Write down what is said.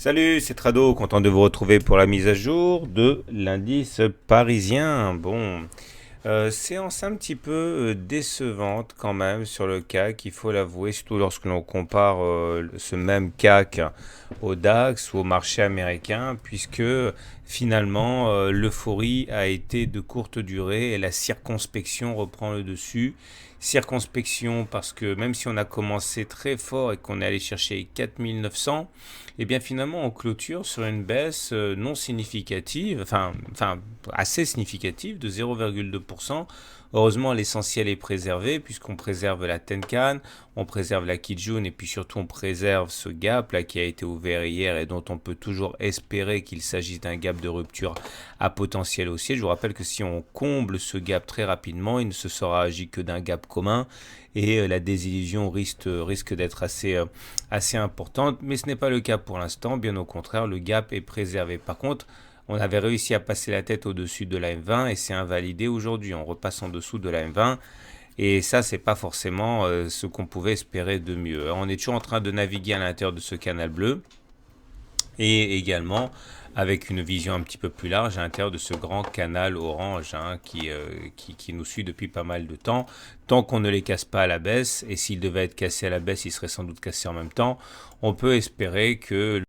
Salut, c'est Trado, content de vous retrouver pour la mise à jour de l'indice parisien. Séance un petit peu décevante quand même sur le CAC, il faut l'avouer, surtout lorsque l'on compare ce même CAC au DAX ou au marché américain, puisque finalement l'euphorie a été de courte durée et la circonspection reprend le dessus. Circonspection parce que même si on a commencé très fort et qu'on est allé chercher 4900, et bien finalement on clôture sur une baisse non significative, enfin assez significative de 0,2%. Heureusement, l'essentiel est préservé puisqu'on préserve la Tenkan, on préserve la Kijun et puis surtout on préserve ce gap là qui a été ouvert hier et dont on peut toujours espérer qu'il s'agisse d'un gap de rupture à potentiel haussier. Je vous rappelle que si on comble ce gap très rapidement, il ne se sera agi que d'un gap commun et la désillusion risque d'être assez importante, mais ce n'est pas le cas pour l'instant, bien au contraire, le gap est préservé. Par contre, on avait réussi à passer la tête au-dessus de la M20 et c'est invalidé aujourd'hui. On repasse en dessous de la M20 et ça, c'est pas forcément ce qu'on pouvait espérer de mieux. On est toujours en train de naviguer à l'intérieur de ce canal bleu et également avec une vision un petit peu plus large à l'intérieur de ce grand canal orange qui nous suit depuis pas mal de temps. Tant qu'on ne les casse pas à la baisse, et s'il devait être cassé à la baisse, il serait sans doute cassé en même temps, on peut espérer que